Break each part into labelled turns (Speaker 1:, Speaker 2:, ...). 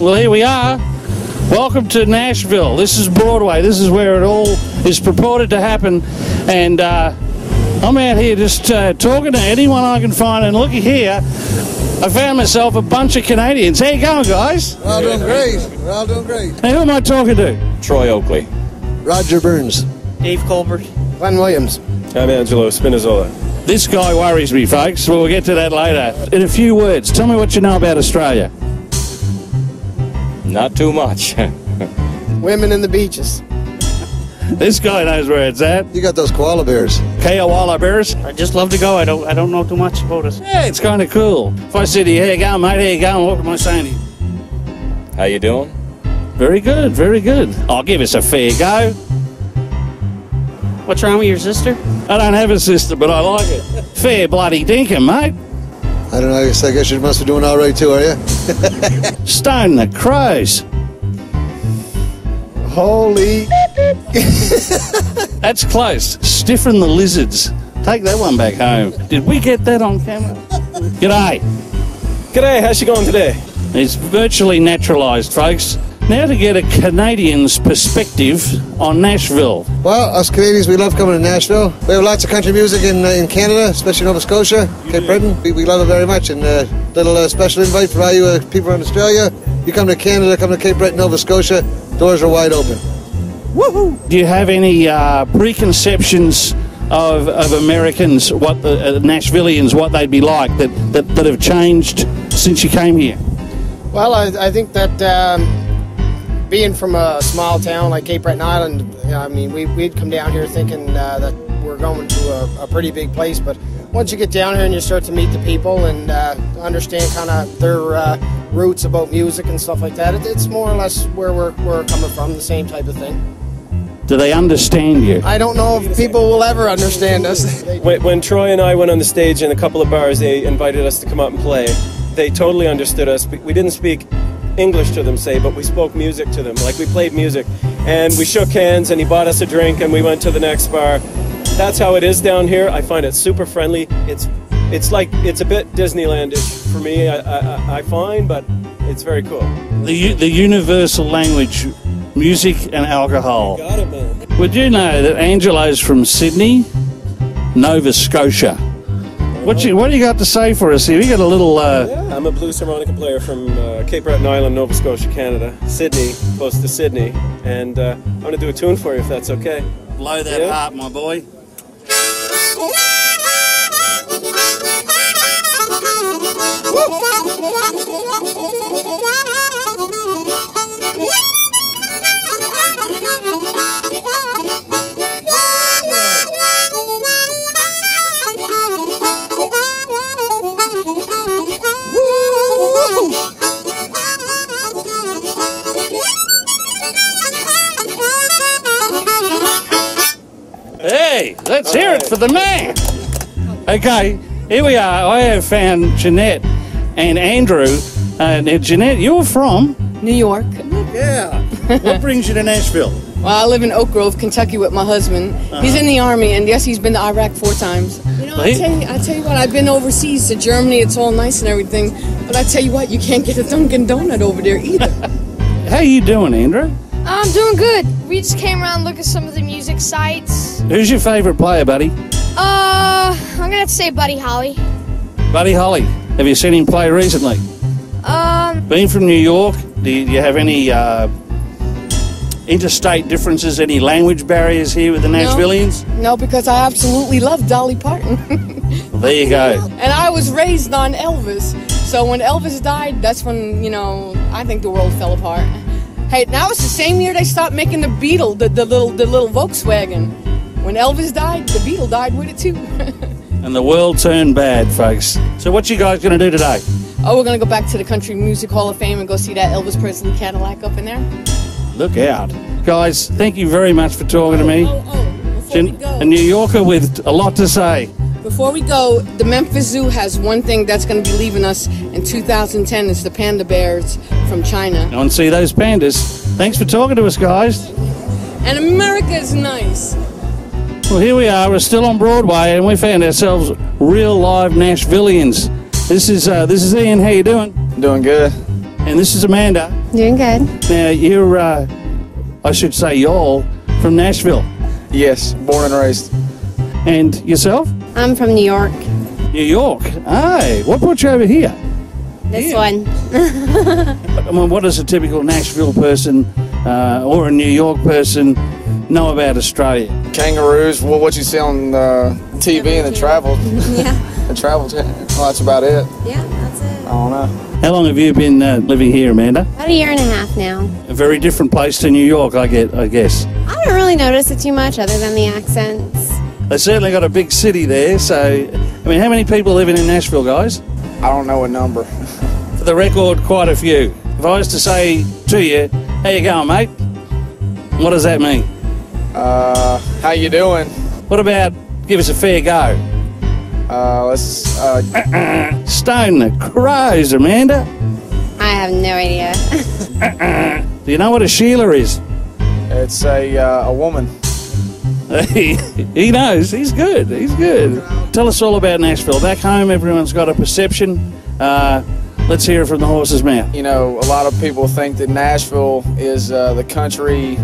Speaker 1: Well, here we are. Welcome to Nashville. This is Broadway. This is where it all is purported to happen. And I'm out here just talking to anyone I can find. And looky here, I found myself a bunch of Canadians. How you going, guys?
Speaker 2: We're all doing great. We're all doing great.
Speaker 1: Now, who am I talking to?
Speaker 3: Troy Oakley.
Speaker 2: Roger Burns.
Speaker 4: Dave Colbert.
Speaker 2: Glenn Williams.
Speaker 3: I'm Angelo Spinazzola.
Speaker 1: This guy worries me, folks. We'll get to that later. In a few words, tell me what you know about Australia.
Speaker 3: Not too much.
Speaker 2: Women in the beaches.
Speaker 1: This guy knows where it's at.
Speaker 2: You got those koala bears.
Speaker 1: Koala bears.
Speaker 4: I just love to go. I don't know too much about it.
Speaker 1: Yeah, it's kind of cool. If I said to you, "How you going, mate? How you going?" What am I saying to you?
Speaker 3: How you doing?
Speaker 1: Very good, very good. I'll give us a fair go.
Speaker 4: What's wrong with your sister?
Speaker 1: I don't have a sister, but I like it. Fair bloody dinkum, mate.
Speaker 2: I don't know, I guess you must be doing all right too, are you?
Speaker 1: Stone the crows.
Speaker 2: Holy...
Speaker 1: That's close. Stiffen the lizards. Take that one back home. Did we get that on camera? G'day.
Speaker 3: G'day, how's she going today?
Speaker 1: It's virtually naturalised, folks. Now to get a Canadian's perspective on Nashville.
Speaker 2: Well, us Canadians, we love coming to Nashville. We have lots of country music in Canada, especially Nova Scotia, Cape Breton. We love it very much. And a little special invite for all you people in Australia. You come to Canada, come to Cape Breton, Nova Scotia, doors are wide open.
Speaker 1: Woohoo! Do you have any preconceptions of Americans, what the Nashvillians, what they'd be like, that have changed since you came here?
Speaker 5: Well, I think that being from a small town like Cape Breton Island, I mean, we'd come down here thinking that we're going to a pretty big place, but once you get down here and you start to meet the people and understand kind of their roots about music and stuff like that, it's more or less where we're coming from, the same type of thing.
Speaker 1: Do they understand you?
Speaker 5: I don't know if people will ever understand us.
Speaker 3: When Troy and I went on the stage in a couple of bars, they invited us to come out and play. They totally understood us. We didn't speak English to them, say, but we spoke music to them. Like, we played music, and we shook hands, and he bought us a drink, and we went to the next bar. That's how it is down here. I find it super friendly. It's like, it's a bit Disneylandish for me, I find, but it's very cool.
Speaker 1: The universal language, music and alcohol.
Speaker 3: You got it, man.
Speaker 1: Would you know that Angelo's from Sydney, Nova Scotia? What do you got to say for us here? You got a little...
Speaker 3: Yeah, I'm a blues harmonica player from Cape Breton Island, Nova Scotia, Canada. Sydney, close to Sydney. And I'm going to do a tune for you if that's okay.
Speaker 1: Blow that harp, my boy. Hey, let's hear it for the man. Okay, here we are. I have found Jeanette and Andrew. Now, Jeanette, you're from?
Speaker 6: New York.
Speaker 1: Yeah. What brings you to Nashville?
Speaker 6: Well, I live in Oak Grove, Kentucky with my husband. He's in the Army, and yes, he's been to Iraq 4 times. You know, I tell you what, I've been overseas to Germany. It's all nice and everything, but I tell you what, you can't get a Dunkin' Donut over there either.
Speaker 1: How you doing, Andrew?
Speaker 7: I'm doing good. We just came around looking at some of the music sites.
Speaker 1: Who's your favourite player, buddy?
Speaker 7: I'm gonna have to say Buddy Holly.
Speaker 1: Buddy Holly. Have you seen him play recently? Being from New York, do you have any interstate differences, any language barriers here with the Nashvillians?
Speaker 6: No, because I absolutely love Dolly Parton.
Speaker 1: Well, there you go.
Speaker 6: And I was raised on Elvis. So when Elvis died, that's when, you know, I think the world fell apart. Hey, now it's the same year they stopped making the Beetle, the little Volkswagen. When Elvis died, the Beetle died with it too.
Speaker 1: And the world turned bad, folks. So what you guys going to do today?
Speaker 6: Oh, we're going to go back to the Country Music Hall of Fame and go see that Elvis Presley Cadillac up in there.
Speaker 1: Look out. Guys, thank you very much for talking to me.
Speaker 6: Before we go,
Speaker 1: a New Yorker with a lot to say.
Speaker 6: Before we go, the Memphis Zoo has one thing that's going to be leaving us in 2010. It's the panda bears from China.
Speaker 1: Go and see those pandas. Thanks for talking to us, guys.
Speaker 6: And America is nice.
Speaker 1: Well, here we are. We're still on Broadway, and we found ourselves real live Nashvillians. This is Ian. How you doing?
Speaker 8: Doing good.
Speaker 1: And this is Amanda.
Speaker 8: Doing good.
Speaker 1: Now, you're, I should say y'all, from Nashville.
Speaker 9: Yes, born and raised.
Speaker 1: And yourself?
Speaker 8: I'm from New York.
Speaker 1: New York. Hey, what brought you over here?
Speaker 8: This one.
Speaker 1: I mean, what does a typical Nashville person or a New York person know about Australia?
Speaker 9: Kangaroos, well, what you see on TV and the travel.
Speaker 8: Yeah.
Speaker 9: The travel channel. Well, that's about it.
Speaker 8: Yeah, that's it.
Speaker 9: I don't know.
Speaker 1: How long have you been living here, Amanda?
Speaker 8: About a year and a half now.
Speaker 1: A very different place to New York, I guess.
Speaker 8: I don't really notice it too much other than the accents.
Speaker 1: They certainly got a big city there, so, I mean, how many people living in Nashville, guys?
Speaker 9: I don't know a number.
Speaker 1: For the record, quite a few. If I was to say to you, how you going, mate? What does that mean?
Speaker 9: How you doing?
Speaker 1: What about give us a fair go? Stone the crows, Amanda.
Speaker 8: I have no idea.
Speaker 1: Do you know what a Sheila is?
Speaker 9: It's a woman.
Speaker 1: He knows. He's good. He's good. Tell us all about Nashville. Back home, everyone's got a perception. Let's hear it from the horse's mouth.
Speaker 9: You know, a lot of people think that Nashville is the country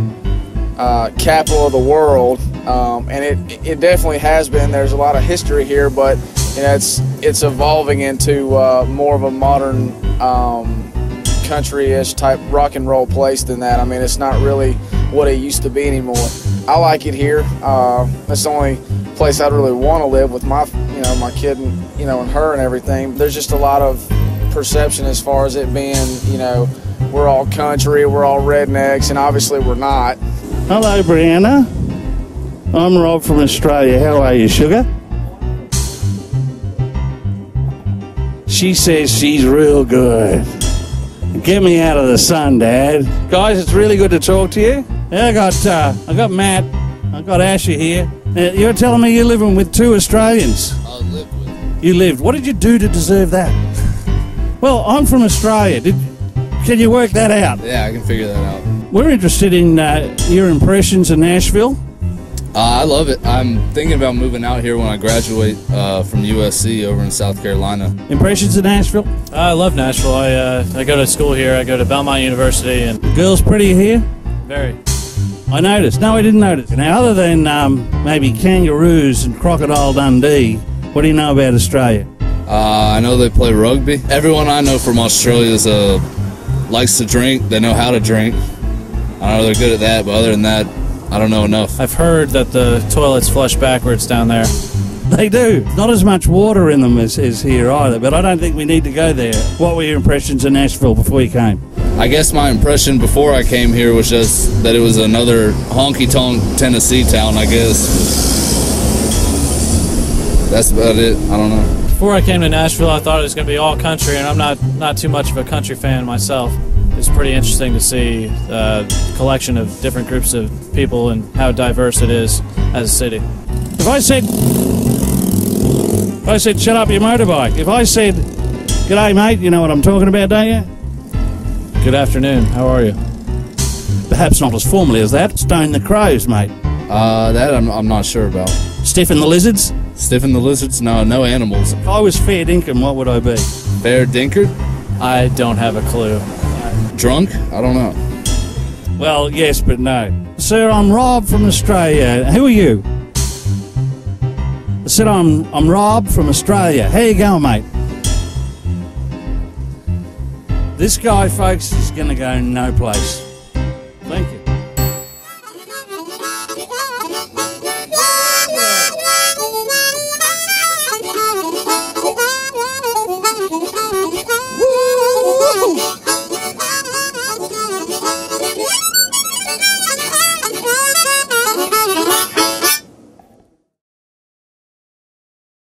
Speaker 9: capital of the world, and it definitely has been. There's a lot of history here, but you know, it's evolving into more of a modern country-ish type rock and roll place than that. I mean, it's not really what it used to be anymore. I like it here. That's the only place I'd really want to live with my kid and and her and everything. There's just a lot of perception as far as it being, we're all country, we're all rednecks, and obviously we're not.
Speaker 1: Hello, Brianna. I'm Rob from Australia. How are you, sugar? She says she's real good. Get me out of the sun, Dad. Guys, it's really good to talk to you. Yeah, I got Matt. I got Asher here. You're telling me you're living with two Australians?
Speaker 10: I lived with.
Speaker 1: You lived. What did you do to deserve that? Well, I'm from Australia. Can you work that out?
Speaker 10: Yeah, I can figure that out.
Speaker 1: We're interested in your impressions of Nashville.
Speaker 10: I love it. I'm thinking about moving out here when I graduate from USC over in South Carolina.
Speaker 1: Impressions of Nashville?
Speaker 11: I love Nashville. I go to school here. I go to Belmont University. And
Speaker 1: The girls pretty here?
Speaker 11: very.
Speaker 1: I noticed. No, I didn't notice. Now, other than maybe kangaroos and Crocodile Dundee, what do you know about Australia?
Speaker 10: I know they play rugby. Everyone I know from Australia likes to drink. They know how to drink. I know they're good at that, but other than that, I don't know enough.
Speaker 11: I've heard that the toilets flush backwards down there.
Speaker 1: They do. Not as much water in them as here either, but I don't think we need to go there. What were your impressions of Nashville before you came?
Speaker 10: I guess my impression before I came here was just that it was another honky-tonk Tennessee town, I guess. That's about it. I don't know.
Speaker 11: Before I came to Nashville, I thought it was going to be all country, and I'm not too much of a country fan myself. It's pretty interesting to see a collection of different groups of people and how diverse it is as a city.
Speaker 1: If I said, shut up your motorbike. If I said, g'day, mate, you know what I'm talking about, don't you?
Speaker 11: Good afternoon. How are you?
Speaker 1: Perhaps not as formally as that. Stone the crows, mate.
Speaker 10: That I'm not sure about.
Speaker 1: Stiffen the lizards.
Speaker 10: Stiffen the lizards? No animals.
Speaker 1: If I was fair dinkum, what would I be?
Speaker 10: Fair dinker?
Speaker 11: I don't have a clue.
Speaker 10: Drunk? I don't know.
Speaker 1: Well, yes, but no. Sir, I'm Rob from Australia. Who are you? I said I'm Rob from Australia. How you going, mate? This guy, folks, is going to go no place. Thank you.